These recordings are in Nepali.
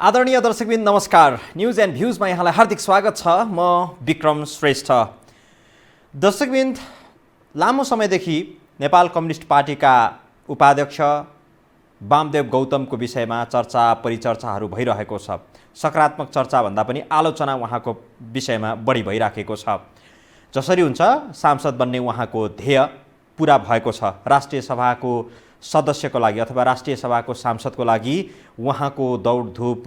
आदरणीय दर्शकबिन नमस्कार। न्यूज एन्ड भ्यूजमा यहाँलाई हार्दिक स्वागत छ। म विक्रम श्रेष्ठ। दर्शकबिन, लामो समयदेखि नेपाल कम्युनिस्ट पार्टीका उपाध्यक्ष वामदेव गौतमको विषयमा चर्चा परिचर्चाहरू भइरहेको छ। सकारात्मक चर्चा भन्दा पनि आलोचना उहाँको विषयमा बढी भइराखेको छ। जसरी हुन्छ सांसद बन्ने उहाँको ध्येय पुरा भएको छ। राष्ट्रिय सभाको सदस्यको लागि अथवा राष्ट्रिय सभाको सांसदको लागि उहाँको दौडधुप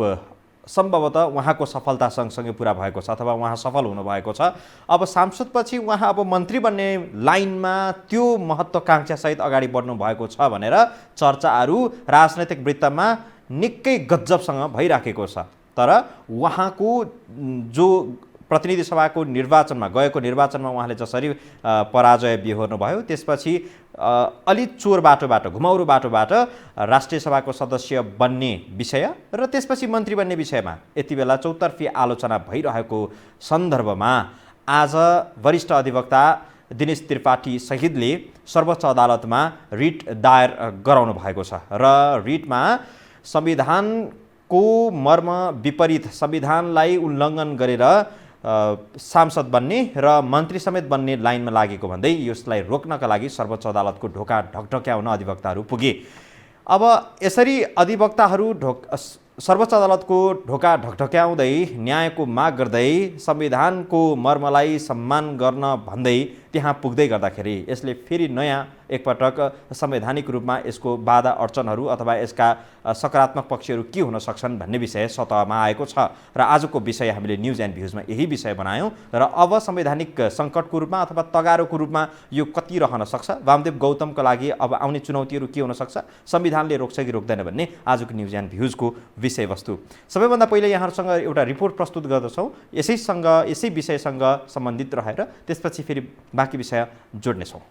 सम्भवतः उहाँको सफलता सँगसँगै पुरा भएको छ अथवा उहाँ सफल हुनुभएको छ। अब सांसदपछि उहाँ अब मन्त्री बन्ने लाइनमा त्यो महत्त्वाकांक्षासहित अगाडि बढ्नु भएको छ भनेर चर्चाहरू राजनैतिक वृत्तमा निकै गजबसँग भइराखेको छ। तर उहाँको जो प्रतिनिधि सभाको निर्वाचनमा गएको निर्वाचनमा उहाँले जसरी पराजय बिहोर्नु भयो, त्यसपछि अलि चोर बाटोबाट घुमाउरो बाटोबाट राष्ट्रिय सभाको सदस्य बन्ने विषय र त्यसपछि मन्त्री बन्ने विषयमा यति बेला चौतर्फी आलोचना भइरहेको सन्दर्भमा आज वरिष्ठ अधिवक्ता दिनेश त्रिपाठी सहितले सर्वोच्च अदालतमा रिट दायर गराउनु भएको छ र रिटमा संविधानको मर्म विपरीत संविधानलाई उल्लङ्घन गरेर सांसद बन्ने र मन्त्री समेत बन्ने लाइनमा लागेको भन्दै यसलाई रोक्नका लागि सर्वोच्च अदालतको ढोका ढकढक्याउन अधिवक्ताहरू पुगे। अब यसरी अधिवक्ताहरू सर्वोच्च अदालतको ढोका ढकढक्याउँदै न्यायको माग गर्दै संविधानको मर्मलाई सम्मान गर्न भन्दै त्यहाँ पुग्दै गर्दाखेरि यसले फेरि नयाँ एकपटक संवैधानिक रूपमा यसको बाधा अडचनहरू अथवा यसका सकारात्मक पक्षहरू के हुन सक्छन् भन्ने विषय सतहमा आएको छ र आजको विषय हामीले न्युज एन्ड भ्युजमा यही विषय बनायौँ र अब संवैधानिक सङ्कटको रूपमा अथवा तगारोको रूपमा यो कति रहन सक्छ, वामदेव गौतमको लागि अब आउने चुनौतीहरू के हुन सक्छ, संविधानले रोक्छ कि रोक्दैन भन्ने आजको न्युज एन्ड भ्युजको विषयवस्तु। सबैभन्दा पहिले यहाँहरूसँग एउटा रिपोर्ट प्रस्तुत गर्दछौँ यसै विषयसँग सम्बन्धित रहेर, त्यसपछि फेरि बाँकी विषय जोड्नेछौँ।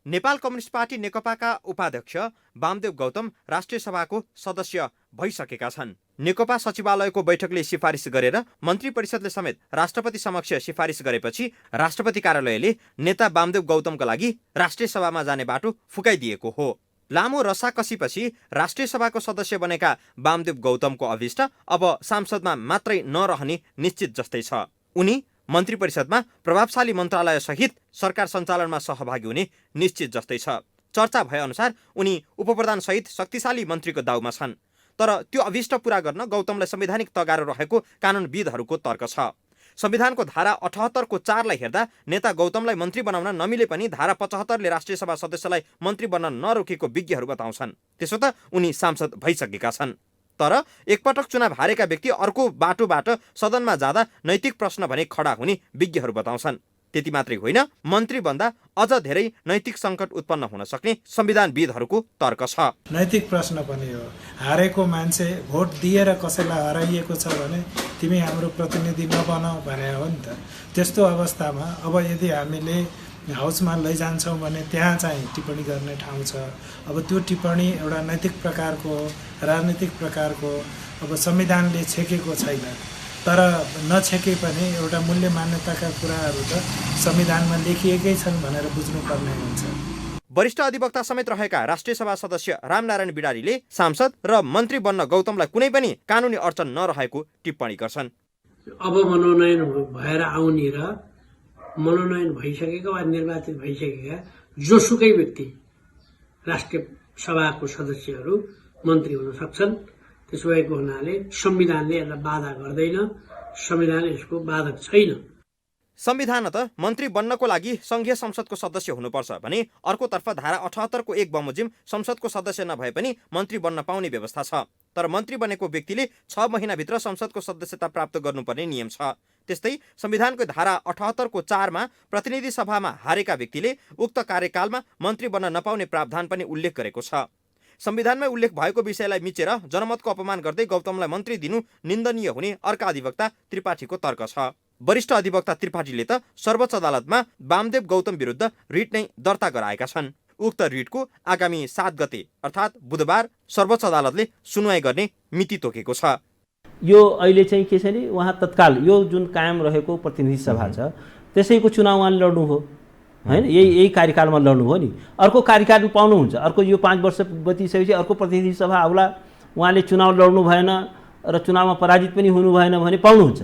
नेपाल कम्युनिस्ट पार्टी नेकपाका उपाध्यक्ष वामदेव गौतम राष्ट्रिय सभाको सदस्य भइसकेका छन्। नेकपा सचिवालयको बैठकले सिफारिस गरेर मन्त्री परिषदले समेत राष्ट्रपति समक्ष सिफारिस गरेपछि राष्ट्रपति कार्यालयले नेता वामदेव गौतमका लागि राष्ट्रिय सभामा जाने बाटो फुकाइदिएको हो। लामो रसाकसीपछि राष्ट्रिय सभाको सदस्य बनेका वामदेव गौतमको अभिष्ट अब सांसदमा मात्रै नरहने निश्चित जस्तै छ। उनी मन्त्री परिषदमा प्रभावशाली मन्त्रालय सहित सरकार सञ्चालनमा सहभागी हुने निश्चित जस्तै छ। चर्चा भएअनुसार उनी उपप्रधान सहित शक्तिशाली मन्त्रीको दाउमा छन्। तर त्यो अभिष्ट पूरा गर्न गौतमलाई संवैधानिक तगारो रहेको कानुनविदहरूको तर्क छ। संविधानको धारा 78 को 4 लाई हेर्दा नेता गौतमलाई मन्त्री बनाउन नमिले पनि धारा 75 ले राष्ट्रिय सभा सदस्यलाई मन्त्री बन्न नरोकेको विज्ञहरू बताउँछन्। त्यसो त उनी सांसद भइसकेका छन्। तर एकपटक चुनाव हारेका व्यक्ति अर्को बाटोबाट सदनमा जाँदा नैतिक प्रश्न भने खडा हुने विज्ञहरू बताउँछन्। त्यति मात्रै होइन, मन्त्री बन्दा अझ धेरै नैतिक सङ्कट उत्पन्न हुन सक्ने संविधानविदहरूको तर्क छ। नैतिक प्रश्न पनि हो। हारेको मान्छे भोट दिएर कसैलाई हराइएको छ भने तिमी हाम्रो प्रतिनिधि नबन भने हो नि त। त्यस्तो अवस्थामा अब यदि हामीले हाउसमा लैजान्छौँ भने त्यहाँ चाहिँ टिप्पणी गर्ने ठाउँ छ। अब त्यो टिप्पणी एउटा नैतिक प्रकारको राजनीतिक प्रकारको अब संविधानले छेकेको छैन। तर नछेके पनि एउटा मूल्य मान्यताका कुराहरू त संविधानमा लेखिएकै छन् भनेर बुझ्नुपर्ने हुन्छ। वरिष्ठ अधिवक्ता समेत रहेका राष्ट्रिय सभा सदस्य रामनारायण बिडारीले सांसद र मन्त्री बन्न गौतमलाई कुनै पनि कानुनी अडचन नरहेको टिप्पणी गर्छन्। अब मनोनयन भएर आउने र मनोनयन भइसकेका वा निर्वाचित भइसकेका जोसुकै व्यक्ति राष्ट्रिय सभाको सदस्यहरू मन्त्री हुन सक्छन्। त्यसो भएको हुनाले संविधानले यसलाई बाधा गर्दैन, संविधान यसको बाधक छैन। संविधान त मन्त्री बन्नको लागि संघीय संसदको सदस्य हुनुपर्छ भने अर्कोतर्फ धारा 78 को 1 बमोजिम संसदको सदस्य नभए पनि मन्त्री बन्न पाउने व्यवस्था छ। तर मन्त्री बनेको व्यक्तिले 6 महिनाभित्र संसदको सदस्यता प्राप्त गर्नुपर्ने नियम छ। त्यस्तै संविधानको धारा 78 को 4 मा प्रतिनिधि सभामा हारेका व्यक्तिले उक्त कार्यकालमा मन्त्री बन्न नपाउने प्रावधान पनि उल्लेख गरेको छ। संविधानमै उल्लेख भएको विषयलाई मिचेर जनमतको अपमान गर्दै गौतमलाई मन्त्री दिनु निन्दनीय हुने अर्का अधिवक्ता त्रिपाठीको तर्क छ। वरिष्ठ अधिवक्ता त्रिपाठीले त सर्वोच्च अदालतमा वामदेव गौतम विरुद्ध रिट नै दर्ता गराएका छन्। उक्त रिटको आगामी 7 गते अर्थात् बुधबार सर्वोच्च अदालतले सुनवाई गर्ने मिति तोकेको छ। यो अहिले चाहिँ के छ नि, उहाँ तत्काल यो जुन कायम रहेको प्रतिनिधि सभा छ त्यसैको चुनाव उहाँले लड्नु हो। होइन, यही कार्यकालमा लड्नुभयो नि, अर्को कार्यकाल पाउनुहुन्छ, अर्को यो 5 वर्ष बितिसकेपछि अर्को प्रतिनिधि सभा आउला, उहाँले चुनाव लड्नु भएन र चुनावमा पराजित पनि हुनु भएन भने पाउनुहुन्छ।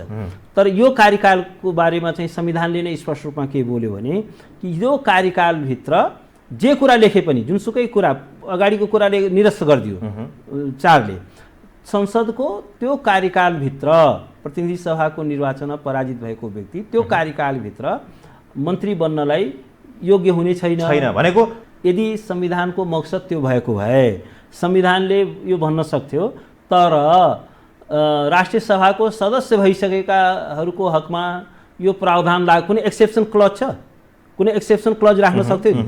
तर यो कार्यकालको बारेमा चाहिँ संविधानले नै स्पष्ट रूपमा के बोल्यो भने कि यो कार्यकालभित्र जे कुरा लेखे पनि, जुनसुकै कुरा, अगाडिको कुराले निरस्त गरिदियो 4ले, संसदको त्यो कार्यकालभित्र प्रतिनिधि सभाको निर्वाचनमा पराजित भएको व्यक्ति त्यो कार्यकालभित्र मन्त्री बन्नलाई योग्य हुने छैन भनेको। यदि संविधानको मकसद त्यो भएको भए संविधानले यो भन्न सक्थ्यो, तर राष्ट्रिय सभाको सदस्य भइसकेकाहरूको हकमा यो प्रावधान लाग्यो, कुनै एक्सेप्सन क्लज छ, कुनै एक्सेप्सन क्लज राख्न सक्थ्यो नि,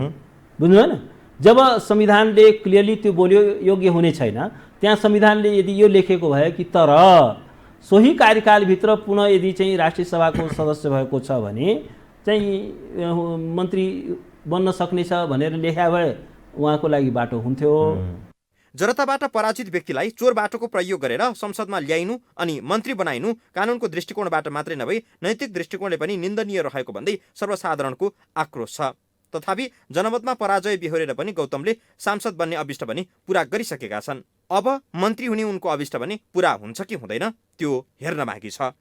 बुझ्नु भएन? जब संविधानले क्लियरली त्यो बोल्यो योग्य हुने छैन, त्यहाँ संविधानले यदि यो लेखेको भए कि तर सोही कार्यकालभित्र पुनः यदि चाहिँ राष्ट्रिय सभाको सदस्य भएको छ भने चाहिँ मन्त्री बन्न सक्नेछ भनेर लेखा भए उहाँको लागि बाटो हुन्थ्यो। जनताबाट पराजित व्यक्तिलाई चोर बाटोको प्रयोग गरेर संसदमा ल्याइनु अनि मन्त्री बनाइनु कानुनको दृष्टिकोणबाट मात्रै नभई नैतिक दृष्टिकोणले पनि निन्दनीय रहेको भन्दै सर्वसाधारणको आक्रोश छ। तथापि जनमतमा पराजय बिहोरेर पनि गौतमले सांसद बन्ने अभिष्ट पनि पूरा गरिसकेका छन्। अब मन्त्री हुने उनको अभिष्ट पनि पूरा हुन्छ कि हुँदैन त्यो हेर्न बाँकी छ।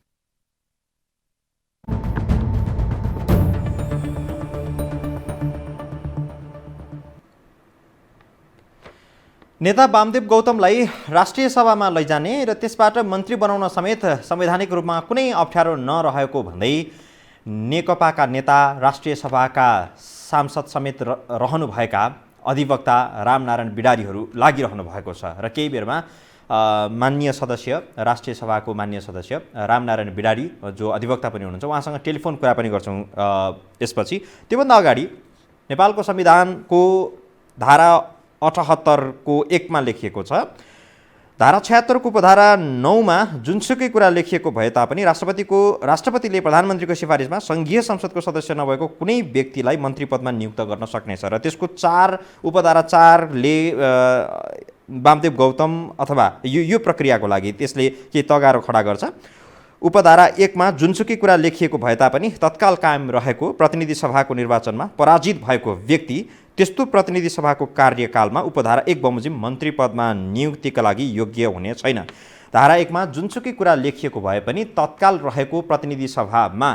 नेता वामदेव गौतमलाई राष्ट्रिय सभामा लैजाने र त्यसबाट मन्त्री बनाउन समेत संवैधानिक रूपमा कुनै अप्ठ्यारो नरहेको भन्दै नेकपाका नेता, राष्ट्रिय सभाका सांसद समेत रहनुभएका अधिवक्ता रामनारायण बिडारीहरू लागिरहनु भएको छ र केही बेरमा माननीय सदस्य, राष्ट्रिय सभाको माननीय सदस्य रामनारायण बिडारी जो अधिवक्ता पनि हुनुहुन्छ, उहाँसँग टेलिफोन कुरा पनि गर्छौँ यसपछि। त्योभन्दा अगाडि नेपालको संविधानको धारा 78 को 1 मा लेखिएको छ, धारा 76 को उपधारा 9 मा जुनसुकै कुरा लेखिएको भए तापनि राष्ट्रपतिले प्रधानमन्त्रीको सिफारिसमा सङ्घीय संसदको सदस्य नभएको कुनै व्यक्तिलाई मन्त्री पदमा नियुक्त गर्न सक्नेछ र त्यसको उपधारा 4 ले वामदेव गौतम अथवा यो प्रक्रियाको लागि त्यसले केही तगारो खडा गर्छ। उपधारा 1 मा जुनसुकै कुरा लेखिएको भए तापनि तत्काल कायम रहेको प्रतिनिधि सभाको निर्वाचनमा पराजित भएको व्यक्ति त्यस्तो प्रतिनिधि सभाको कार्यकालमा उपधारा 1 बमोजिम मन्त्री पदमा नियुक्तिका लागि योग्य हुने छैन। धारा 1 मा जुनसुकै कुरा लेखिएको भए पनि तत्काल रहेको प्रतिनिधि सभामा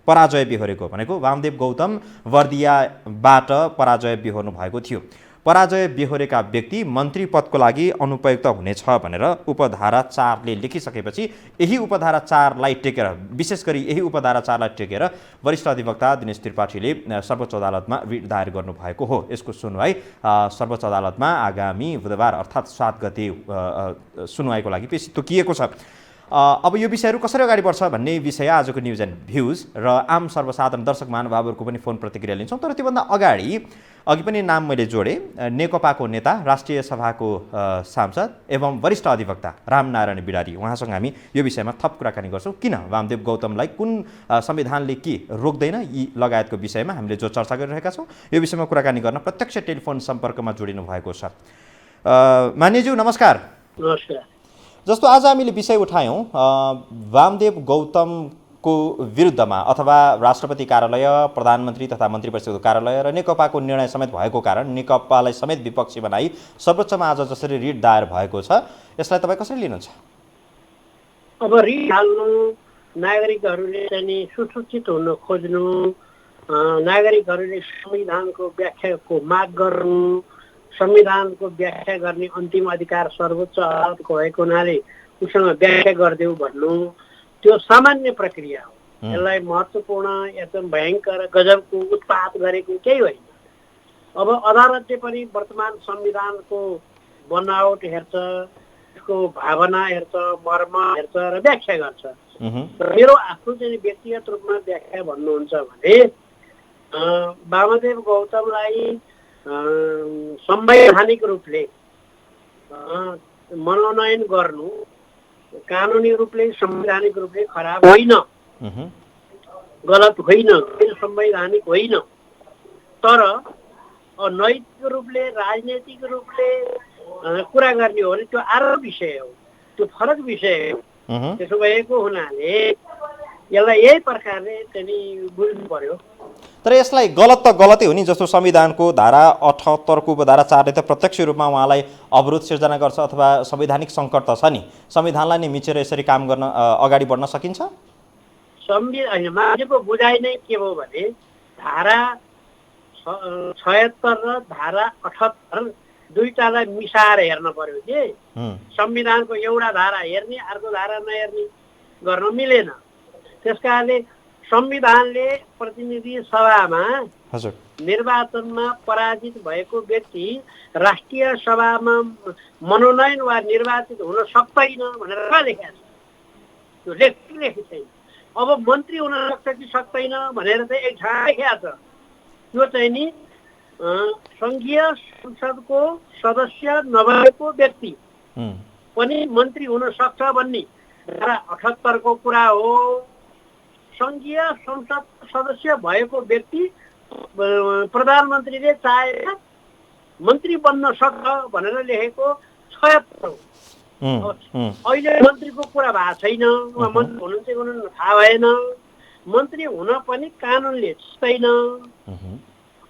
पराजय बिहोरेको भनेको वामदेव गौतम बर्दियाबाट पराजय बिहोर्नु भएको थियो। पराजय बिहोरेका व्यक्ति मन्त्री पदको लागि अनुपयुक्त हुनेछ भनेर उपधारा 4 ले लेखिसकेपछि यही उपधारा 4 लाई टेकेर, विशेष गरी यही उपधारा 4 लाई टेकेर वरिष्ठ अधिवक्ता दिनेश त्रिपाठीले सर्वोच्च अदालतमा रिट दायर गर्नुभएको हो। यसको सुनवाई सर्वोच्च अदालतमा आगामी बुधबार अर्थात् 7 गते सुनवाईको लागि पेश तोकिएको छ। अब यो विषयहरू कसरी अगाडि बढ्छ भन्ने विषय आजको न्युज एन्ड भ्युज र आम सर्वसाधारण दर्शक महानुभावहरूको पनि फोन प्रतिक्रिया लिन्छौँ। तर त्योभन्दा अघि पनि नाम मैले जोडेँ, नेकपाको नेता, राष्ट्रिय सभाको सांसद एवं वरिष्ठ अधिवक्ता रामनारायण बिडारी, उहाँसँग हामी यो विषयमा थप कुराकानी गर्छौँ। किन वामदेव गौतमलाई कुन संविधानले के रोक्दैन यी लगायतको विषयमा हामीले जो चर्चा गरिरहेका छौँ, यो विषयमा कुराकानी गर्न प्रत्यक्ष टेलिफोन सम्पर्कमा जोडिनु भएको छ। मान्यज्यू नमस्कार। नमस्कार। जस्तो आज हामीले विषय उठायौँ वामदेव गौतमको विरुद्धमा अथवा राष्ट्रपति कार्यालय, प्रधानमन्त्री तथा मन्त्री परिषदको कार्यालय र नेकपाको निर्णय समेत भएको कारण नेकपालाई समेत विपक्षी बनाई सर्वोच्चमा आज जसरी रिट दायर भएको छ, यसलाई तपाईँ कसरी लिनुहुन्छ? अब रिट हाल्नु, नागरिकहरूले चाहिँ सुसूचित हुन खोज्नु, नागरिकहरूले संविधानको व्याख्याको माग गर्नु, संविधानको व्याख्या गर्ने अन्तिम अधिकार सर्वोच्च अदालतको भएको हुनाले उसँग व्याख्या गरिदेऊ भन्नु, त्यो सामान्य प्रक्रिया हो। यसलाई महत्त्वपूर्ण, एकदम भयङ्कर, गजबको उत्पात गरेको केही होइन। अब अदालतले पनि वर्तमान संविधानको बनावट हेर्छ, त्यसको भावना हेर्छ, मर्म हेर्छ र व्याख्या गर्छ। मेरो आफ्नो चाहिँ व्यक्तिगत रूपमा व्याख्या भन्नुहुन्छ भने वामदेव गौतमलाई संवैधानिक रूपले मनोनयन गर्नु कानुनी रूपले, संवैधानिक रूपले खराब होइन, गलत होइन, संवैधानिक होइन। तर नैतिक रूपले, राजनैतिक रूपले कुरा गर्ने हो भने त्यो अर्को विषय हो, त्यो फरक विषय हो। त्यसो भएको हुनाले यसलाई यही प्रकारले चाहिँ बुझ्नु पर्यो। तर यसलाई गलत त गलतै हो नि, जस्तो संविधानको धारा 78 को उपधारा 4ले त प्रत्यक्ष रूपमा उहाँलाई अवरोध सिर्जना गर्छ अथवा संवैधानिक सङ्कट त छ नि, संविधानलाई नै मिचेर यसरी काम गर्न अगाडि बढ्न सकिन्छ? संविधान मान्छेको बुझाइ नै के हो भने धारा 76 र धारा 78 दुईटालाई मिसाएर हेर्न पर्यो कि संविधानको एउटा धारा हेर्ने अर्को धारा नहेर्ने गर्न मिलेन। त्यसकारणले संविधानले प्रतिनिधि सभामा निर्वाचनमा पराजित भएको व्यक्ति राष्ट्रिय सभामा मनोनयन वा निर्वाचित हुन सक्दैन भनेर लेखेको छ। त्यो लेखेको छैन। अब मन्त्री हुन सक्छ कि सक्दैन भनेर चाहिँ एक ठाउँ लेखेको छ। त्यो चाहिँ नि सङ्घीय संसदको सदस्य नभएको व्यक्ति पनि मन्त्री हुन सक्छ भन्ने धारा 78 को कुरा हो। सङ्घीय संसद सदस्य भएको व्यक्ति प्रधानमन्त्रीले चाहेर मन्त्री बन्न सक्छ भनेर लेखेको 76 हो। अहिले मन्त्रीको कुरा भएको छैन, उहाँ मन्त्री हुनुहुन्छ कि हुनुहुन्न थाहा भएन। मन्त्री हुन पनि कानुनले छैन।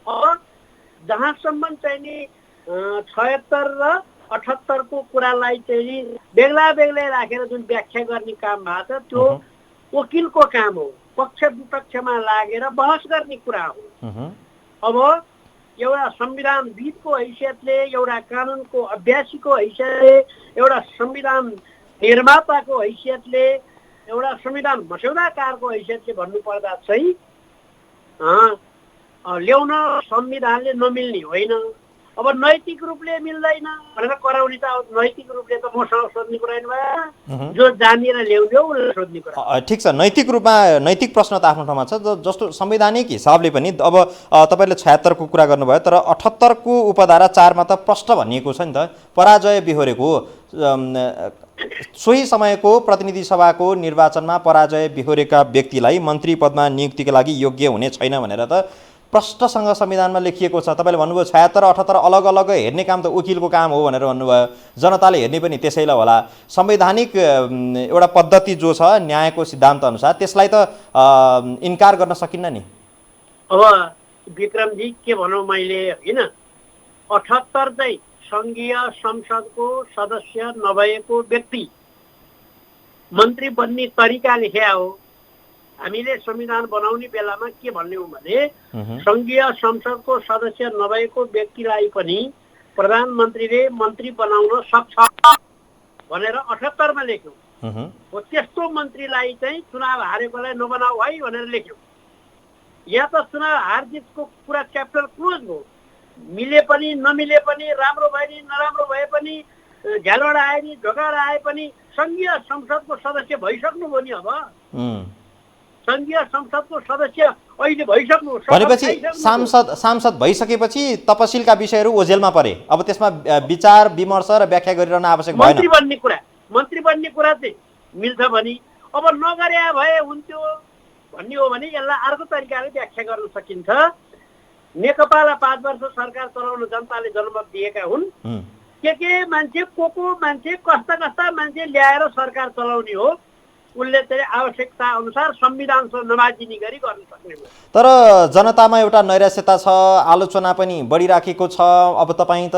अब जहाँसम्म चाहिँ नि 76 र 78 को कुरालाई चाहिँ बेग्ला बेग्लै राखेर जुन व्याख्या गर्ने काम भएको छ त्यो वकिलको काम हो। पक्ष विपक्षमा लागेर बहस गर्ने कुरा हो। अब एउटा संविधानविदको हैसियतले, एउटा कानुनको अभ्यासीको हैसियतले, एउटा संविधान निर्माताको हैसियतले, एउटा संविधान मस्यौदाकारको हैसियतले भन्नुपर्दा चाहिँ ल्याउन संविधानले नमिल्ने होइन। अब नैतिक रूपले मिल्दैन भनेर कराउने त नैतिक रूपले त मसँग सोध्ने कुरा होइन, जो जानेर ल्याउँथ्यो उसले सोध्ने कुरा। ठिक छ, नैतिक रूपमा नैतिक प्रश्न त आफ्नो ठाउँमा छ। जस्तो संवैधानिक हिसाबले पनि अब तपाईँले 76 को कुरा गर्नुभयो, तर 78 को उपधारा 4 मा त प्रश्न भनिएको छ नि त, पराजय बिहोरेको सोही समयको प्रतिनिधि सभाको निर्वाचनमा पराजय बिहोरेका व्यक्तिलाई मन्त्री पदमा नियुक्तिका लागि योग्य हुने छैन भनेर त प्रष्टसँग संविधानमा लेखिएको छ। तपाईँले भन्नुभयो 76 र 78 अलग अलग हेर्ने काम त वकिलको काम हो भनेर भन्नुभयो। जनताले हेर्ने पनि त्यसैलाई होला। संवैधानिक एउटा पद्धति जो छ न्यायको सिद्धान्त अनुसार त्यसलाई त इन्कार गर्न सकिन्न नि। अब विक्रमजी के भनौँ मैले होइन, 78 चाहिँ सङ्घीय संसदको सदस्य नभएको व्यक्ति मन्त्री बन्ने तरिका लेख्या हो। हामीले संविधान बनाउने बेलामा के भन्ने हो भने सङ्घीय संसदको सदस्य नभएको व्यक्तिलाई पनि प्रधानमन्त्रीले मन्त्री बनाउन सक्छ भनेर 78 मा लेख्यो। हो त्यस्तो मन्त्रीलाई चाहिँ चुनाव हारेकोलाई नबनाऊ है भनेर लेख्यो। यहाँ त चुनाव हार जितको कुरा च्याप्टर क्लोज हो। मिले पनि नमिले पनि, राम्रो भए नि नराम्रो भए पनि, झ्यालबाट आए नि ढोकाबाट आए पनि सङ्घीय संसदको सदस्य भइसक्नुभयो नि। अब सङ्घीय संसदको सदस्य अहिले भइसक्नु भनेपछि सांसद भइसकेपछि तपसिलका विषयहरू ओझेलमा परे। अब त्यसमा विचार विमर्श र व्याख्या गरिरहन आवश्यक भएन। मन्त्री बन्ने कुरा चाहिँ मिल्छ भने अब नगरे भए हुन्थ्यो भन्ने हो भने यसलाई अर्को तरिकाले व्याख्या गर्न सकिन्छ। नेकपालाई 5 वर्ष सरकार चलाउन जनताले जनमत दिएका हुन्। के मान्छे को मान्छे कस्ता मान्छे ल्याएर सरकार चलाउने हो उसले चाहिँ आवश्यकता अनुसार संविधानसँग नमाजिने गरी गर्न सक्ने हो। तर जनतामा एउटा नैराश्यता छ, आलोचना पनि बढिराखेको छ। अब तपाईँ त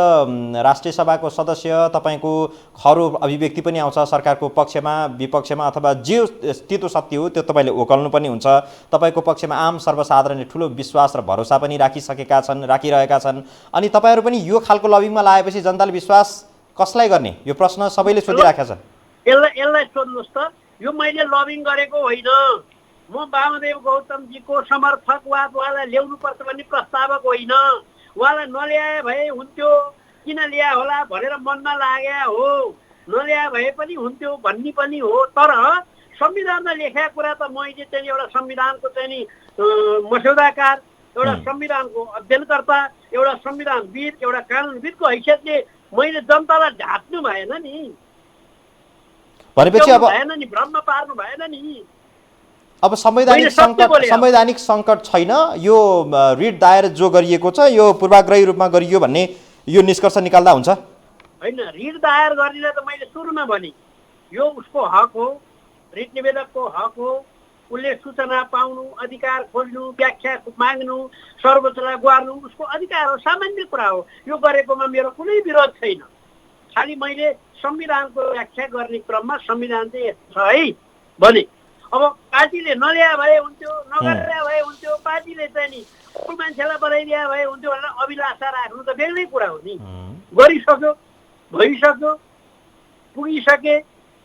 राष्ट्रिय सभाको सदस्य, तपाईँको खरो अभिव्यक्ति पनि आउँछ सरकारको पक्षमा विपक्षमा, अथवा जे स्थिति सत्य हो त्यो तपाईँले ओकल्नु पनि हुन्छ। तपाईँको पक्षमा आम सर्वसाधारणले ठुलो विश्वास र भरोसा पनि राखिरहेका छन्। अनि तपाईँहरू पनि यो खालको लबिङमा लागेपछि जनताले विश्वास कसलाई गर्ने यो प्रश्न सबैले सोधिराखेका छन्। यसलाई सोध्नुहोस् त, यो मैले लबिङ गरेको होइन। म वामदेव गौतमजीको समर्थक उहाँलाई ल्याउनुपर्छ भन्ने प्रस्तावक होइन। उहाँलाई नल्याए भए हुन्थ्यो, किन ल्या होला भनेर मनमा लाग्या हो, नल्याए भए पनि हुन्थ्यो भन्ने पनि हो। तर संविधानमा लेखेको कुरा त मैले चाहिँ एउटा संविधानको चाहिँ नि मस्यौदाकार, एउटा संविधानको अध्ययनकर्ता, एउटा संविधानविद, एउटा कानुनविदको हैसियतले मैले जनतालाई ढाँट्नु भएन नि। भनेपछि अब भ्रममा पार्नु भएन नि। अब संवैधानिक सङ्कट छैन, यो रिट दायर जो गरिएको छ यो पूर्वाग्रही रूपमा गरियो भन्ने यो निष्कर्ष निकाल्दा हुन्छ होइन। रिट दायर गर्नेलाई त मैले सुरुमा भने यो उसको हक हो, रिट निवेदकको हक हो, उसले सूचना पाउनु, अधिकार खोज्नु, व्याख्या माग्नु, सर्वोच्चलाई गुहार्नु उसको अधिकार हो, सामान्य कुरा हो। यो गरेकोमा मेरो कुनै विरोध छैन। खालि मैले संविधानको व्याख्या गर्ने क्रममा संविधान चाहिँ यस्तो छ है भने अब पार्टीले नल्या भए हुन्थ्यो, नगर्या भए हुन्थ्यो, पार्टीले चाहिँ नि अरू मान्छेलाई बनाइदिया भए हुन्थ्यो भनेर अभिलाषा राख्नु त बेग्लै कुरा हो नि। गरिसक्यो, भइसक्यो, पुगिसके,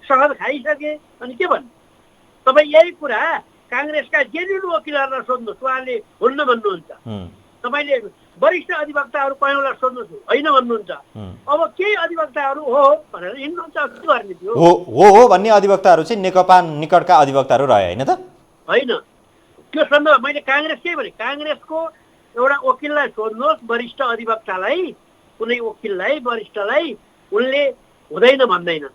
सहज खाइसके, अनि के भन्नु? तपाईँ यही कुरा काङ्ग्रेसका जेन्युन वकिलहरूलाई सोध्नुहोस्, उहाँले हुन्न भन्नुहुन्छ। तपाईँले वरिष्ठ अधिवक्ताहरू कयौँलाई सोध्नुहोस्, होइन भन्नुहुन्छ। अब केही अधिवक्ताहरू हो भनेर हिँड्नुहुन्छ, के गर्ने थियो? हो भन्ने अधिवक्ताहरू चाहिँ नेकपा निकटका अधिवक्ताहरू रहे होइन त? होइन, त्यो सन्दर्भ मैले काङ्ग्रेसकै भने काङ्ग्रेसको एउटा वकिललाई सोध्नुहोस्, वरिष्ठ अधिवक्तालाई, कुनै वकिललाई वरिष्ठलाई, उनले हुँदैन भन्दैन।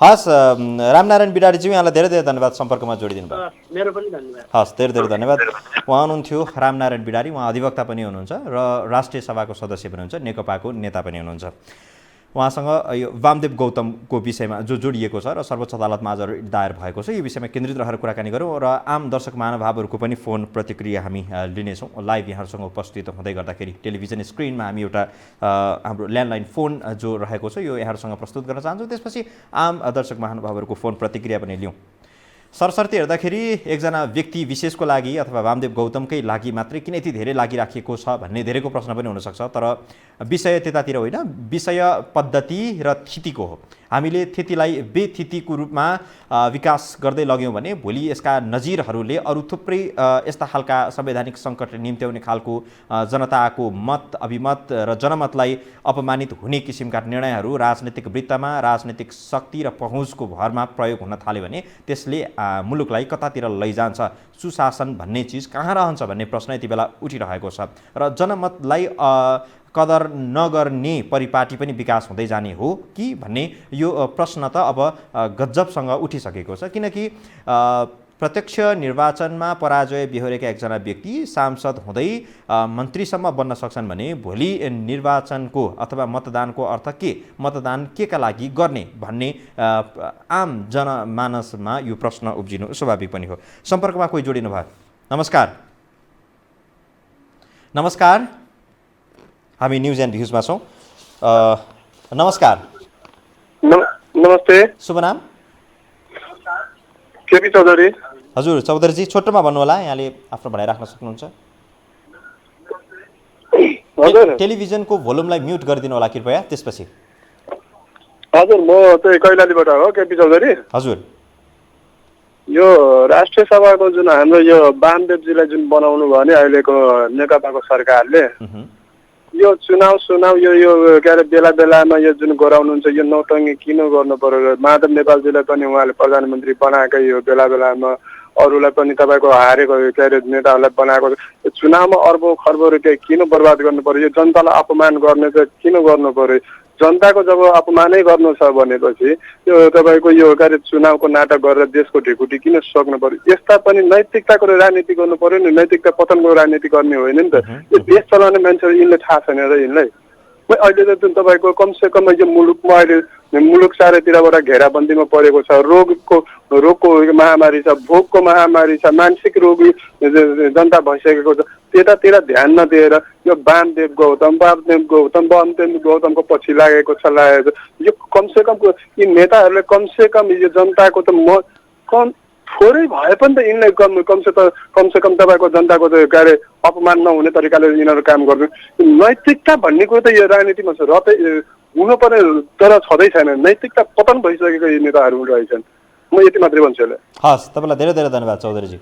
हस्, रामनारायण बिडारीज्यू यहाँलाई धेरै धेरै धन्यवाद सम्पर्कमा जोडिदिनु भयो। मेरो पनि धन्यवाद। हस्, धेरै धेरै धन्यवाद। उहाँ हुनुहुन्थ्यो रामनारायण बिडारी, उहाँ अधिवक्ता पनि हुनुहुन्छ र राष्ट्रिय सभाको सदस्य पनि हुनुहुन्छ, नेकपाको नेता पनि हुनुहुन्छ। उहाँसँग यो वामदेव गौतमको विषयमा जो जोडिएको छ र सर्वोच्च अदालतमा आज दायर भएको छ, यो विषयमा केन्द्रित रहेर कुराकानी गरौँ र आम दर्शक महानुभावहरूको पनि फोन प्रतिक्रिया हामी लिनेछौँ। लाइभ यहाँहरूसँग उपस्थित हुँदै गर्दाखेरि टेलिभिजन स्क्रिनमा हामी एउटा हाम्रो ल्यान्डलाइन फोन जो रहेको छ यो यहाँहरूसँग प्रस्तुत गर्न चाहन्छौँ। त्यसपछि आम दर्शक महानुभावहरूको फोन प्रतिक्रिया पनि लिउँ। सरसर्ती हेर्दाखेरि एकजना व्यक्ति विशेषको लागि अथवा वामदेव गौतमकै लागि मात्रै किन यति धेरै लागिराखेको छ भन्ने धेरैको प्रश्न पनि हुनसक्छ, तर विषय त्यतातिर होइन, विषय पद्धति र थितिको हो। हामीले थितिलाई बेथितिको रूपमा विकास गर्दै लग्यौँ भने भोलि यसका नजिरहरूले अरू थुप्रै यस्ता खालका संवैधानिक सङ्कट निम्त्याउने खालको जनताको मत अभिमत र जनमतलाई अपमानित हुने किसिमका निर्णयहरू राजनीतिक वृत्तमा राजनीतिक शक्ति र पहुँचको भरमा प्रयोग हुन थाल्यो भने त्यसले मुलुकलाई कतातिर लैजान्छ, सुशासन भन्ने चिज कहाँ रहन्छ भन्ने प्रश्न यति बेला उठिरहेको छ र जनमतलाई कदर नगर्ने परिपाटी पनि विकास हुँदै जाने हो कि भन्ने यो प्रश्न त अब गजबसँग उठिसकेको छ। किनकि प्रत्यक्ष निर्वाचनमा पराजय बेहोरेका एकजना व्यक्ति सांसद हुँदै मन्त्रीसम्म बन्न सक्छन् भने भोलि निर्वाचनको अथवा मतदानको अर्थ के, मतदान केका लागि गर्ने भन्ने आम जनमानसमा यो प्रश्न उब्जिनु स्वाभाविक पनि हो। सम्पर्कमा कोही जोडिनु भयो। नमस्कार। नमस्कार, हामी न्युज एन्ड भ्युजमा छौँ। नमस्कार। नमस्ते। शुभ नाम? केपी चौधरी। हजुर चौधरीजी, छोटोमा भन्नुहोला, यहाँले आफ्नो भनाइ राख्न सक्नुहुन्छ। टेलिभिजनको भोल्युमलाई म्युट गरिदिनु होला कृपया। त्यसपछि हजुर, म चाहिँ कैलालीबाट हो, केपी चौधरी। हजुर, यो राष्ट्रिय सभाको जुन हाम्रो यो वामदेवजीलाई जुन बनाउनु भयो नि अहिलेको नेकपाको सरकारले, यो चुनाव यो के अरे बेला बेलामा यो जुन गराउनुहुन्छ यो नौटङ्गी किन गर्नु पर्यो? माधव नेपालजीलाई पनि उहाँले प्रधानमन्त्री बनाएकै यो बेला बेलामा अरूलाई पनि तपाईँको हारेको के अरे नेताहरूलाई बनाएको चुनावमा अर्बौं खर्बौं रुपियाँ किन बर्बाद गर्नु पर्यो? यो जनतालाई अपमान गर्ने चाहिँ किन गर्नु पर्यो? जनताको जब अपमानै गर्नु छ भनेपछि यो तपाईँको यो के अरे चुनावको नाटक गरेर देशको ढिकुटी किन सक्नु पर्यो? यस्ता पनि नैतिकताको राजनीति गर्नु पर्यो नि, नैतिकता पतनको राजनीति गर्ने होइन नि त। यो देश चलाउने मान्छेहरू यिनले थाहा छैन र यिनलाई। अहिले त तपाईँको कमसेकम यो मुलुकमा अहिले मुलुक चारैतिरबाट घेराबन्दीमा परेको छ, रोगको महामारी छ, भोकको महामारी छ, मानसिक रोगी जनता भइसकेको छ। त्यतातिर ध्यान नदिएर यो वामदेव गौतमको पछि लागेको छ। यो कमसेकम यी नेताहरूले कमसेकम यो जनताको त थोरै भए पनि त यिनलाई कमसेकम तपाईँको जनताको त के अरे अपमान नहुने तरिकाले यिनीहरू काम गर्नु। नैतिकता भन्ने कुरो त यो राजनीतिमा छ, हुनु पर्ने तर छँदै छैन। नैतिकता पतन भइसकेको यी नेताहरू रहेछन्। म यति मात्रै भन्छु। हस्, तपाईँलाई धेरै धेरै धन्यवाद चौधरीजी।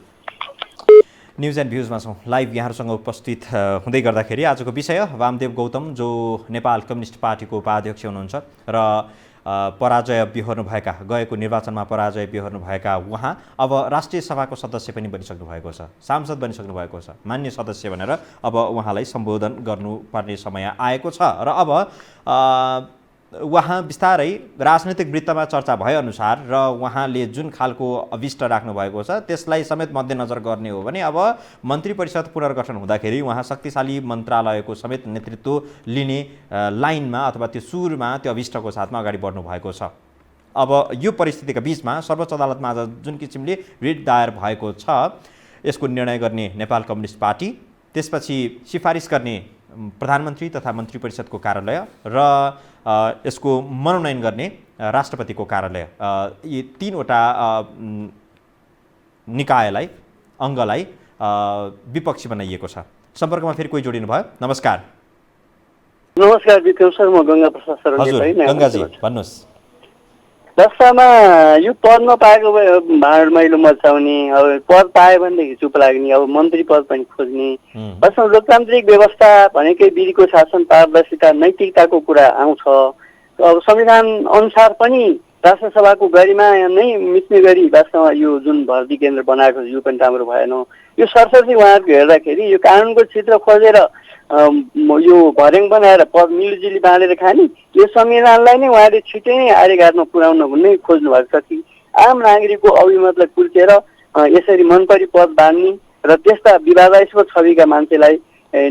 न्युज एन्ड भ्युजमा छौँ लाइभ यहाँहरूसँग उपस्थित हुँदै गर्दाखेरि आजको विषय वामदेव गौतम जो नेपाल कम्युनिस्ट पार्टीको उपाध्यक्ष हुनुहुन्छ र पराजय बिहोर्नु भएका, गएको निर्वाचनमा पराजय बिहोर्नु भएका उहाँ अब राष्ट्रिय सभाको सदस्य पनि बनिसक्नु भएको छ, सांसद बनिसक्नु भएको छ, मान्य सदस्य भनेर अब उहाँलाई सम्बोधन गर्नुपर्ने समय आएको छ र अब उहाँ बिस्तारै राजनीतिक वृत्तमा चर्चा भएअनुसार र उहाँले जुन खालको अभिष्ट राख्नु भएको छ त्यसलाई समेत मध्यनजर गर्ने हो भने अब मन्त्री परिषद पुनर्गठन हुँदाखेरि उहाँ शक्तिशाली मन्त्रालयको समेत नेतृत्व लिने लाइनमा अथवा त्यो सुरमा त्यो अभिष्टको साथमा अगाडि बढ्नु भएको छ। अब यो परिस्थितिका बिचमा सर्वोच्च अदालतमा आज जुन किसिमले रिट दायर भएको छ यसको निर्णय गर्ने नेपाल कम्युनिस्ट पार्टी, त्यसपछि सिफारिस गर्ने प्रधानमन्त्री तथा मन्त्री परिषदको कार्यालय र यसको मनोनयन गर्ने राष्ट्रपतिको कार्यालय, यी तीनवटा निकायलाई अङ्गलाई विपक्षी बनाइएको छ। सम्पर्कमा फेरि कोही जोडिनु भयो। नमस्कार। नमस्कार विक्रम सर, म गङ्गा प्रसाद सर। हजुर गङ्गाजी भन्नुहोस्। दशामा यो पद नपाएको भाँड मैलो मचाउने, अब पद पायो भनेदेखि चुप लाग्ने, अब मन्त्री पद पनि खोज्ने। वास्तवमा लोकतान्त्रिक व्यवस्था भनेकै विधिको शासन, पारदर्शिता, नैतिकताको कुरा आउँछ। अब संविधान अनुसार पनि राष्ट्र सभाको गरिमा नै मिच्ने गरी वास्तवमा यो जुन भर्ती केन्द्र बनाएको छ यो पनि राम्रो भएन। यो सरसर्ती उहाँहरूको हेर्दाखेरि यो कानुनको क्षेत्र खोजेर यो भर्याङ बनाएर पद मिलिजुली बाँडेर खाने, यो संविधानलाई नै उहाँले छिटै नै आर्यघाटमा पुर्याउन नै खोज्नु भएको छ कि आम नागरिकको अभिमतलाई कुल्चेर यसरी मनपरी पद बाँड्ने र त्यस्ता विवादास्पद छविका मान्छेलाई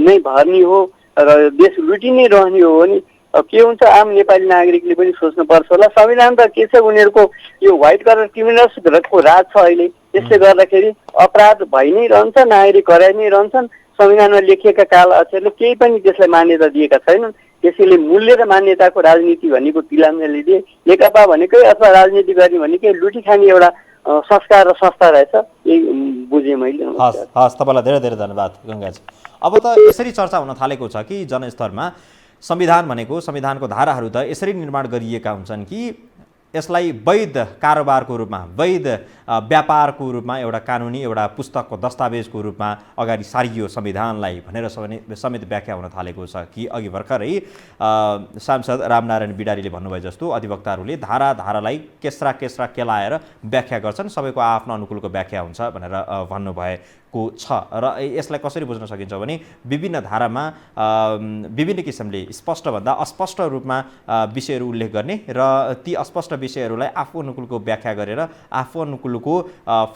नै भर्ने हो र देश लुटिनै रहने हो भने के हुन्छ? आम नेपाली नागरिकले पनि सोच्नुपर्छ होला। संविधान त के छ, उनीहरूको यो व्हाइट कलर क्रिमिनल्सको राज छ अहिले। त्यसले गर्दाखेरि अपराध भइ नै रहन्छ, नागरिक कराइ नै रहन्छन्। संविधानमा लेखिएका काल अक्षरले केही पनि त्यसलाई मान्यता दिएका छैनन्। त्यसैले मूल्य र मान्यताको राजनीति भनेको तिलामले दिए। नेकपा भनेकै अथवा राजनीति गर्ने भनेकै लुटी खाने एउटा संस्कार र संस्था रहेछ, यही बुझेँ मैले। हस् हस्, तपाईँलाई धेरै धेरै धन्यवाद गङ्गाजी। अब त यसरी चर्चा हुन थालेको छ कि जनस्तरमा संविधान भनेको, संविधानको धाराहरू त यसरी निर्माण गरिएका हुन्छन् कि यसलाई वैध कारोबारको रूपमा, वैध व्यापारको रूपमा, एउटा कानुनी एउटा पुस्तकको दस्तावेजको रूपमा अगाडि सारियो संविधानलाई भनेर समेत व्याख्या हुन थालेको छ कि अघि भर्खरै सांसद रामनारायण बिडारीले भन्नुभयो जस्तो अधिवक्ताहरूले धारालाई केस्रा केलाएर व्याख्या गर्छन्, सबैको आफ्नो अनुकूलको व्याख्या हुन्छ भनेर भन्नुभएको छ। र यसलाई कसरी बुझ्न सकिन्छ भने विभिन्न धारामा विभिन्न किसिमले स्पष्टभन्दा अस्पष्ट रूपमा विषयहरू उल्लेख गर्ने र ती अस्पष्ट विषयहरूलाई आफू अनुकूलको व्याख्या गरेर आफू अनुकूलको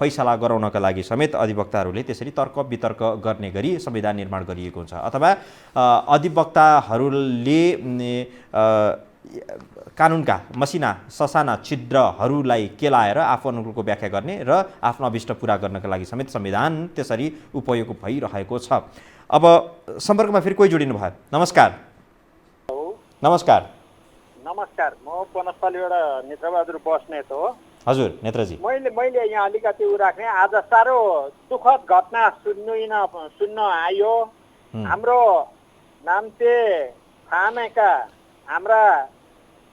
फैसला गराउनका लागि समेत अधिवक्ताहरूले त्यसरी तर्क वितर्क गर्ने गरी संविधान निर्माण गरिएको हुन्छ। अथवा अधिवक्ताहरूले कानुनका मसिना ससाना छिद्रहरूलाई केलाएर आफू अनुकूलको व्याख्या गर्ने र आफ्नो अभिष्ट पुरा गर्नका लागि समेत संविधान त्यसरी उपयोग भइरहेको छ। अब सम्पर्कमा फेरि कोही जोडिनु भयो। नमस्कार। नमस्कार। नमस्कार, म बनस्थलीबाट नेत्रबहादुर बस्नेत हो। हजुर नेत्रजी। मैले यहाँ अलिकति उ राख्ने, आज साह्रो दुःखद घटना सुन्न आयो। हाम्रो नाम्चे थामेका हाम्रा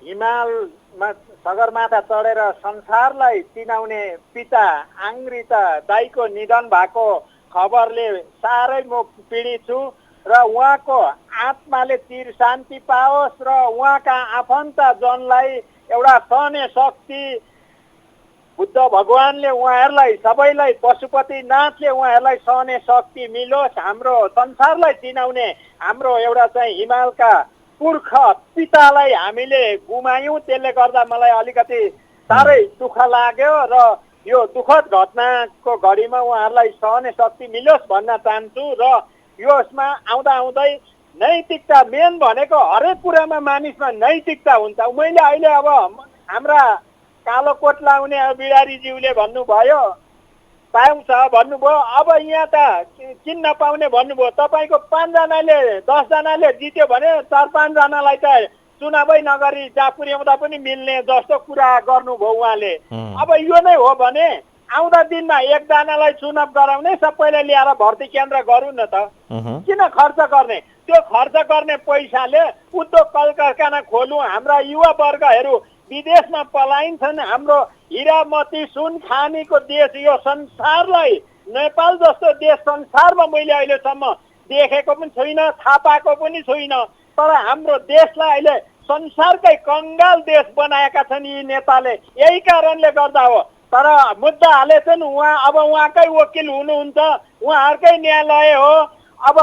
हिमालमा सगरमाथा चढेर संसारलाई चिनाउने पिता आङ्ग्रिता दाईको निधन भएको खबरले साह्रै म पीडित छु र उहाँको आत्माले चिर शान्ति पाओस् र उहाँका आफन्तजनलाई एउटा सहने शक्ति बुद्ध भगवानले उहाँहरूलाई सबैलाई, पशुपतिनाथले उहाँहरूलाई सहने शक्ति मिलोस्। हाम्रो संसारलाई चिनाउने हाम्रो एउटा चाहिँ हिमालका पुर्ख पितालाई हामीले गुमायौँ। त्यसले गर्दा मलाई अलिकति साह्रै दुःख लाग्यो र यो दुःखद घटनाको घडीमा उहाँहरूलाई सहने शक्ति मिलोस् भन्न चाहन्छु। र यसमा आउँदै नैतिकता मेन भनेको हरेक कुरामा मानिसमा नैतिकता हुन्छ। मैले अहिले अब हाम्रा कालो कोट लाउने बिडारीज्यूले भन्नुभयो पाउँछ भन्नुभयो, अब यहाँ त किन नपाउने भन्नुभयो। तपाईँको 5 जनाले 10 जनाले जित्यो भने 4-5 जनालाई त चुनावै नगरी जहाँ पुर्याउँदा पनि मिल्ने जस्तो कुरा गर्नुभयो उहाँले। अब यो नै हो भने आउँदा दिनमा 1 जनालाई चुनाव गराउने, सबैले ल्याएर भर्ती केन्द्र गरौँ न त। किन खर्च गर्ने? त्यो खर्च गर्ने पैसाले उद्योग कल कारखाना खोलौँ। हाम्रा युवा वर्गहरू विदेशमा पलाइन्छन्। हाम्रो हिरामती सुन खानीको देश यो संसारलाई, नेपाल जस्तो देश संसारमा मैले अहिलेसम्म देखेको पनि छुइनँ, थाहा पाएको पनि छुइनँ। तर हाम्रो देशलाई अहिले संसारकै कङ्गाल देश बनाएका छन् यी नेताले। यही कारणले गर्दा हो। तर मुद्दा हालेछन् उहाँ, अब उहाँकै वकिल हुनुहुन्छ, उहाँहरूकै न्यायालय हो। अब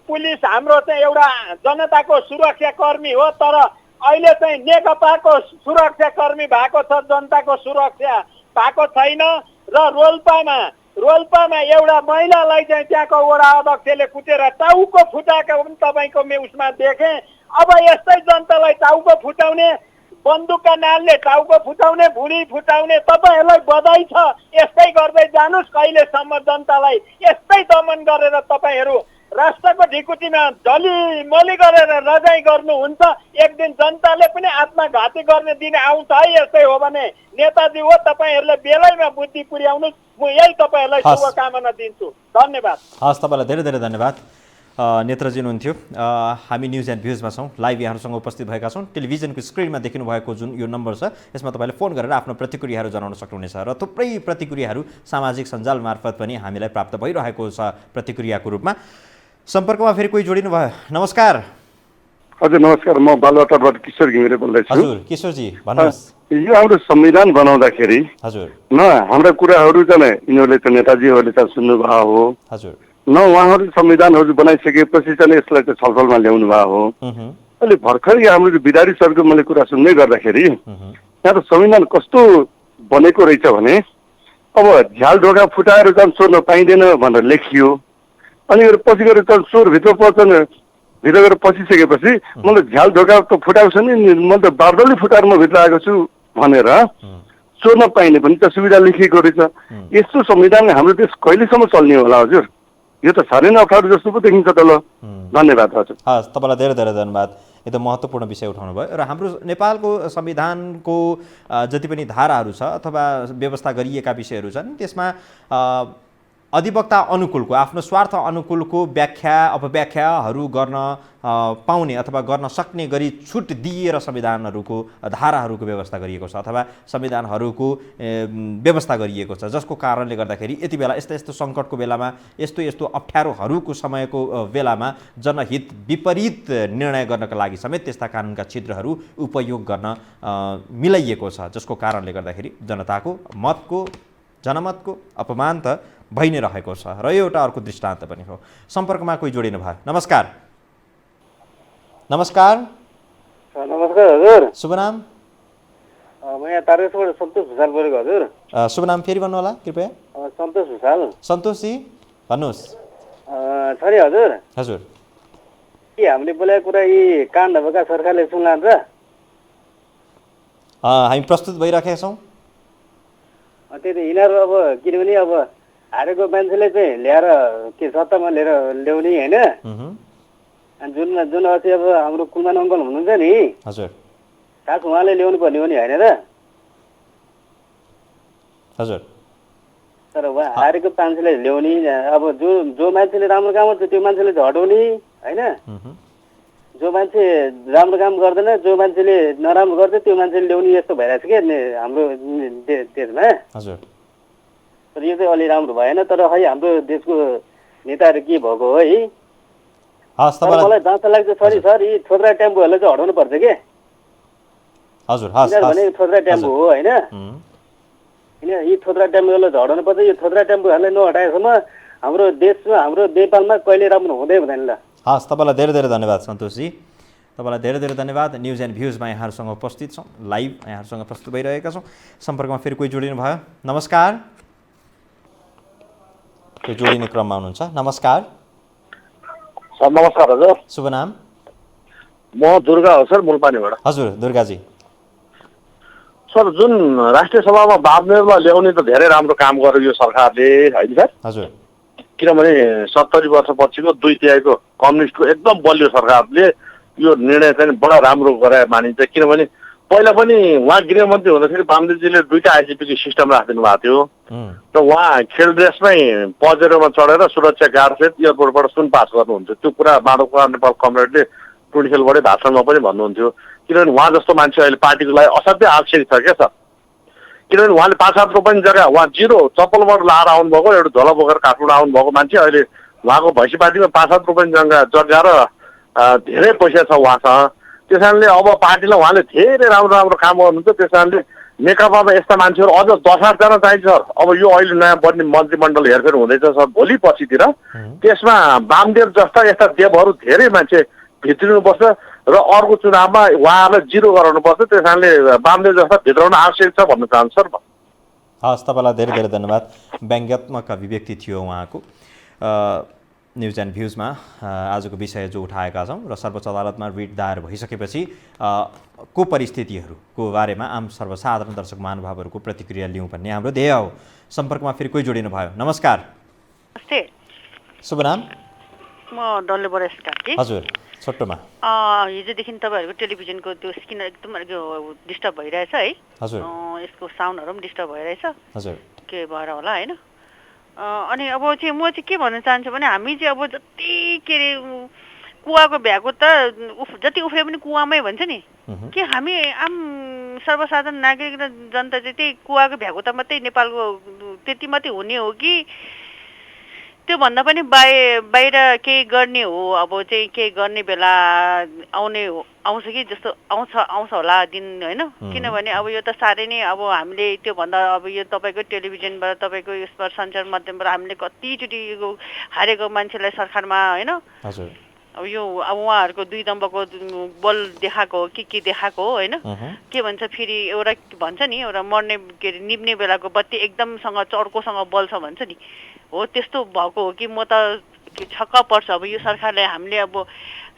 पुलिस हाम्रो चाहिँ एउटा जनताको सुरक्षाकर्मी हो, तर अहिले चाहिँ नेकपाको सुरक्षाकर्मी भएको छ, जनताको सुरक्षा भएको छैन। र रोल्पामा एउटा महिलालाई चाहिँ त्यहाँको वडा अध्यक्षले कुटेर टाउको फुटाएको पनि तपाईँको उसमा देखेँ। अब यस्तै जनतालाई टाउको फुटाउने बन्दुकका नालले टाउको फुटाउने भुँडी फुटाउने तपाईँहरूलाई बधाई छ। यस्तै गर्दै जानुहोस् कहिलेसम्म जनतालाई यस्तै दमन गरेर तपाईँहरू राष्ट्रको ढिकुटीमा झलिमली गरेर रजाइ गर्नुहुन्छ। एक दिन जनताले पनि आत्मघाती गर्ने दिन आउँछ है। यस्तै हो भने नेताजी हो तपाईँहरूले बेलैमा बुद्धि पुर्याउनुहोस्। म यही तपाईँहरूलाई शुभकामना दिन्छु। धन्यवाद। हस्, तपाईँलाई धेरै धेरै धन्यवाद। नेत्रजी हुनुहुन्थ्यो। हामी न्युज एन्ड भ्युजमा छौँ, लाइभ यहाँहरूसँग उपस्थित भएका छौँ। टेलिभिजनको स्क्रिनमा देखिनु भएको जुन यो नम्बर छ यसमा तपाईँले फोन गरेर आफ्नो प्रतिक्रियाहरू जनाउन सक्नुहुनेछ र थुप्रै प्रतिक्रियाहरू सामाजिक सञ्जाल मार्फत पनि हामीलाई प्राप्त भइरहेको छ प्रतिक्रियाको रूपमा। सम्पर्कमा फेरि कोही जोडिनु भयो। नमस्कार। हजुर नमस्कार, म बालुवाटारबाट किशोर घिमिरे बोल्दैछु। हजुर किशोरजी भन्नुहोस्। यो हाम्रो संविधान बनाउँदाखेरि हजुर न हाम्रा कुराहरू चाहिँ यिनीहरूले चाहिँ नेताजीहरूले चाहिँ सुन्नुभएको हो, हजुर न उहाँहरू संविधानहरू बनाइसकेपछि चाहिँ यसलाई चाहिँ छलफलमा ल्याउनु भएको हो। अहिले भर्खरै हाम्रो विधायक सरको मैले कुरा सुन्दै गर्दाखेरि यहाँ त संविधान कस्तो बनेको रहेछ भने अब झ्याल ढोका फुटाएर चाहिँ सोध्न पाइँदैन भनेर लेखियो। अनि पछि गएर चाहिँ चोरभित्र पर्छन्, भित्र गएर पसिसकेपछि मैले झ्याल ढोका त फुटाएको छु नि, मैले त बार्दली फुटाएर म भित्र आएको छु भनेर चोर्न पाइने पनि त सुविधा लेखिएको रहेछ। यस्तो संविधान हाम्रो देश कहिलेसम्म चल्ने होला हजुर? यो त साह्रै नै अप्ठ्यारो जस्तो पो देखिन्छ त ल। धन्यवाद हजुर। हस्, तपाईँलाई धेरै धेरै धन्यवाद। एकदम महत्त्वपूर्ण विषय उठाउनु भयो र हाम्रो नेपालको संविधानको जति पनि धाराहरू छ अथवा व्यवस्था गरिएका विषयहरू छन् त्यसमा अधिवक्ता अनुकूलको आफ्नो स्वार्थ अनुकूलको व्याख्या अपव्याख्याहरू गर्न पाउने अथवा गर्न सक्ने गरी छुट दिएर संविधानहरूको धाराहरूको व्यवस्था गरिएको छ अथवा संविधानहरूको व्यवस्था गरिएको छ, जसको कारणले गर्दाखेरि यति बेला यस्तो यस्तो सङ्कटको बेलामा यस्तो यस्तो अप्ठ्यारोहरूको समयको बेलामा जनहित विपरीत निर्णय गर्नका लागि समेत त्यस्ता कानुनका छिद्रहरू उपयोग गर्न मिलाइएको छ, जसको कारणले गर्दाखेरि जनताको जनमतको अपमान त भइ नै रहेको छ र यो एउटा अर्को दृष्टान्त पनि हो। सम्पर्कमा कोही जोडिनु भयो। नमस्कार। नमस्कार। नमस्कार हजुर। शुभ नाम? म यहाँ तारकेश्वरबाट सन्तोष भुसाल बोलेको हजुर। शुभ नाम फेरि भन्नु होला कृपया। सन्तोष भुसाल। सन्तोषजी भन्नुहोस्। छ नि हजुर। हजुर के हामीले बोलेको कुरा यी काण्ड भएका सरकारले सुन्ला त? हामी प्रस्तुत भइरहेका छौँ। त्यही त यिनीहरू अब किनभने अब हारेको मान्छेले चाहिँ ल्याएर के सत्तामा लिएर ल्याउने होइन। अनि जुन अस्ति अब हाम्रो कुलमान अङ्कल हुनुहुन्छ नि हजुर, खास उहाँले ल्याउनु पर्ने हो नि होइन र? हजुर तर उहाँ हारेको मान्छेले ल्याउने, अब जो मान्छेले राम्रो काम गर्छ त्यो मान्छेले हटाउने होइन। जो मान्छे राम्रो काम गर्दैन, जो मान्छेले नराम्रो गर्छ त्यो मान्छेले ल्याउने, यस्तो भइरहेको छ क्या हाम्रो देशमा। हजुर तर यो चाहिँ अलि राम्रो भएन। तर खै हाम्रो देशको नेताहरू के भएको हो है? मलाई जाँच लाग्छ सर यी थोत्रा टेम्पोहरूलाई चाहिँ हटाउनु पर्छ के? हजुर भने थोत्रा टेम्पो हो होइन, यी थोत्रा टेम्पोहरूलाई चाहिँ हटाउनु पर्छ। यो थोत्रा टेम्पोहरूलाई नहटाएसम्म हाम्रो देशमा हाम्रो नेपालमा कहिले राम्रो हुँदै हुँदैन ल। हस्, तपाईँलाई धेरै धेरै धन्यवाद सन्तोषजी। तपाईँलाई धेरै धेरै धन्यवाद। न्युज एन्ड भ्युजमा यहाँहरूसँग उपस्थित छौँ, लाइभ यहाँहरूसँग प्रस्तुत भइरहेका छौँ। सम्पर्कमा फेरि कोही जोडिनु भयो। नमस्कार। कोही जोडिने क्रममा हुनुहुन्छ। नमस्कार सर। नमस्कार हजुर। शुभ नाम? म दुर्गा हो सर, मुलपानीबाट। हजुर दुर्गाजी। सर जुन राष्ट्रिय सभामा बाबुरामलाई ल्याउने त धेरै राम्रो काम गर्यो यो सरकारले होइन सर? हजुर। किनभने 70 वर्षपछिको 2/3 कम्युनिस्टको एकदम बलियो सरकारले यो निर्णय चाहिँ बडा राम्रो गराए मानिन्छ। किनभने पहिला पनि उहाँ गृहमन्त्री हुँदाखेरि वामदेवजीले 2टा आइसिपीको सिस्टम राखिदिनु भएको थियो र उहाँ खेल ड्रेसमै पजेरोमा चढेर सुरक्षा गार्डसहित एयरपोर्टबाट सुन पास गर्नुहुन्थ्यो। त्यो कुरा माधव नेपाल कमरेडले टुडिखेलबाटै भाषणमा पनि भन्नुहुन्थ्यो। किनभने उहाँ जस्तो मान्छे अहिले पार्टीको लागि असाध्यै आवश्यक छ क्या सर। किनभने उहाँले 5-7 रुपियाँ जग्गा उहाँ जिरो चप्पलबाट लाएर आउनुभएको, एउटा झोला बोकेर काठमाडौँ आउनुभएको मान्छे अहिले उहाँको भैँसी पार्टीमा 5-7 रुपियाँ जग्गा र धेरै पैसा छ उहाँसँग। त्यस कारणले अब पार्टीलाई उहाँले धेरै राम्रो राम्रो काम गर्नुहुन्छ। त्यस कारणले नेकपामा यस्ता मान्छेहरू अझ 10-8 जना चाहिन्छ सर। अब यो अहिले नयाँ बन्ने मन्त्रीमण्डल हेरफेर हुँदैछ सर भोलि पछितिर, त्यसमा वामदेव जस्ता यस्ता देवहरू धेरै मान्छे भित्रिनुपर्छ र अर्को चुनावमा उहाँहरूलाई जिरो गराउनुपर्छ। त्यस कारणले वामदेव जस्ता भित्राउन आवश्यक छ भन्न चाहन्छु सर। हस्, तपाईँलाई धेरै धेरै धन्यवाद। व्यङ्ग्यात्मक अभिव्यक्ति थियो उहाँको। न्युज एन्ड भ्युजमा आजको विषय जो उठाएका छौँ र सर्वोच्च अदालतमा रिट दायर भइसकेपछि को परिस्थितिहरूको बारेमा आम सर्वसाधारण दर्शक महानुभावहरूको प्रतिक्रिया लिउँ भन्ने हाम्रो ध्येय हो। सम्पर्कमा फेरि कोही जोडिनु भयो। नमस्कार। नमस्ते। शुभ नाम? म डल्ले बरेस कार्की। हजुर, छोटोमा। हिजोदेखि तपाईँहरूको टेलिभिजनको त्यो स्क्रिन एकदम डिस्टर्ब भइरहेछ है। हजुर। यसको साउन्डहरू पनि डिस्टर्ब भइरहेछ। हजुर। के भएर होला होइन। अनि अब चाहिँ म चाहिँ के भन्न चाहन्छु भने हामी चाहिँ अब जति के अरे कुवाको भ्याएको त जति उफ्रे पनि कुवामै भन्छ नि, कि हामी आम सर्वसाधारण नागरिक र जनता चाहिँ त्यही कुवाको भ्याएको त मात्रै नेपालको त्यति मात्रै हुने हो कि त्योभन्दा पनि बाहिर केही गर्ने हो। अब चाहिँ केही गर्ने बेला आउँछ कि जस्तो आउँछ होला दिन होइन। किनभने अब यो त साह्रै नै अब हामीले त्योभन्दा अब यो तपाईँको टेलिभिजनबाट तपाईँको यसमा सञ्चार माध्यमबाट हामीले कतिचोटि यो हारेको मान्छेलाई सरकारमा होइन अब यो अब उहाँहरूको दुई दम्बको बल देखाएको हो कि देखाएको हो होइन। के भन्छ फेरि एउटा भन्छ नि एउटा मर्ने के अरे निप्ने बेलाको बत्ती एकदमसँग चर्कोसँग बल्छ भन्छ नि, हो त्यस्तो भएको हो कि म त छक्क पर्छ। अब यो सरकारले हामीले अब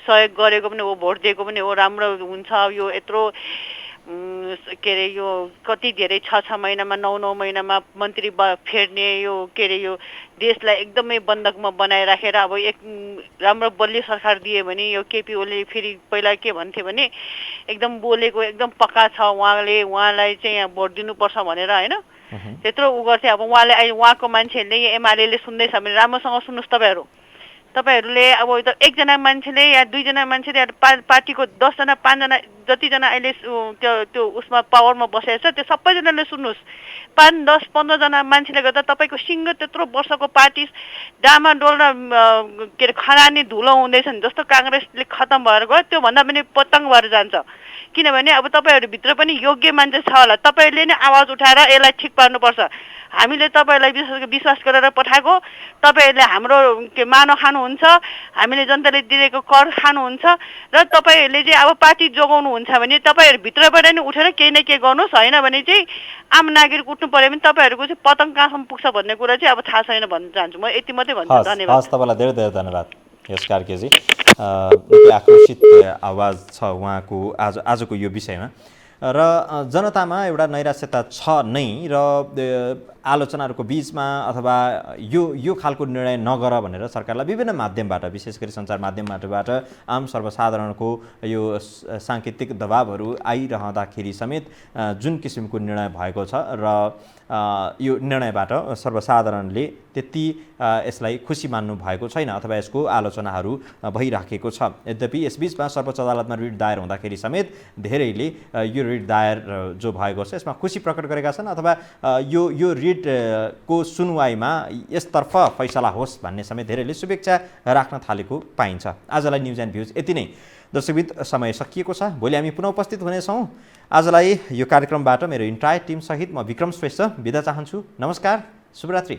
सहयोग गरेको पनि हो, भोट दिएको पनि हो, राम्रो हुन्छ। यो यत्रो के अरे यो कति धेरै 6 महिनामा 9 महिनामा मन्त्री फेर्ने यो के अरे यो देशलाई एकदमै बन्धकमा बनाइराखेर अब एक राम्रो बलियो सरकार दिए भने यो केपी ओलीले फेरि पहिला के भन्थे भने एकदम बोलेको एकदम पक्का छ, उहाँलाई चाहिँ भोट दिनुपर्छ भनेर होइन। त्यत्रो उ गर्थे। अब उहाँले अहिले उहाँको मान्छेहरूले एमाले सुन्दैछ भने राम्रोसँग सुन्नुहोस् तपाईँहरूले। अब एकजना मान्छेले या दुईजना मान्छेले पार्टीको 10 जना 5 जना जतिजना अहिले त्यो उसमा पावरमा बसेको छ त्यो सबैजनाले सुन्नुहोस्। 5, 10, 15 जना मान्छेले गर्दा तपाईँको सिङ्गो त्यत्रो वर्षको पार्टी डामाडोल र के अरे खरानी धुलो हुँदैछन्। जस्तो काङ्ग्रेसले खतम भएर गयो त्योभन्दा पनि पतङ भएर जान्छ। किनभने अब तपाईँहरूभित्र पनि योग्य मान्छे छ होला, तपाईँहरूले नै आवाज उठाएर यसलाई ठिक पार्नुपर्छ। हामीले तपाईँहरूलाई विश्वास गरेर पठाएको, तपाईँहरूले हाम्रो के मानो खानुहुन्छ, हामीले जनताले दिएको कर खानुहुन्छ र तपाईँहरूले चाहिँ अब पार्टी जोगाउनुहुन्छ भने तपाईँहरूभित्रबाट नै उठेर केही न केही गर्नुहोस्। होइन भने चाहिँ आम नागरिक उठ्नु पऱ्यो भने तपाईँहरूको चाहिँ पतङ कहाँसम्म पुग्छ भन्ने कुरा चाहिँ अब थाहा छैन भन्न चाहन्छु। म यति मात्रै भन्छु। धन्यवाद। हस्, तपाईँलाई धेरै धेरै धन्यवाद यस कार्कीजी। निकै आक्रोशित आवाज छ उहाँको आजको यो विषयमा र जनतामा एउटा नैराश्यता छ नै र आलोचनाहरूको बिचमा अथवा यो खालको निर्णय नगर भनेर सरकारलाई विभिन्न माध्यमबाट विशेष गरी सञ्चार माध्यमबाट आम सर्वसाधारणको यो साङ्केतिक दबावहरू आइरहँदाखेरि समेत जुन किसिमको निर्णय भएको छ र यो निर्णयबाट सर्वसाधारणले त्यति यसलाई खुसी मान्नु भएको छैन अथवा यसको आलोचनाहरू भइराखेको छ। यद्यपि यसबीचमा सर्वोच्च अदालतमा रिट दायर हुँदाखेरि समेत धेरैले यो रिट दायर जो भएको छ यसमा खुसी प्रकट गरेका छन् अथवा यो रिटको सुनवाईमा यसतर्फ फैसला होस् भन्ने समेत धेरैले शुभेच्छा राख्न थालेको पाइन्छ। आजलाई न्युज एन्ड भ्युज यति नै। दर्शकबिन समय सकिएको छ। भोलि हामी पुनः उपस्थित हुनेछौँ। आजलाई यो कार्यक्रमबाट मेरो इन्टायर टिमसहित म विक्रम श्रेष्ठ बिदा चाहन्छु। नमस्कार, शुभरात्रि।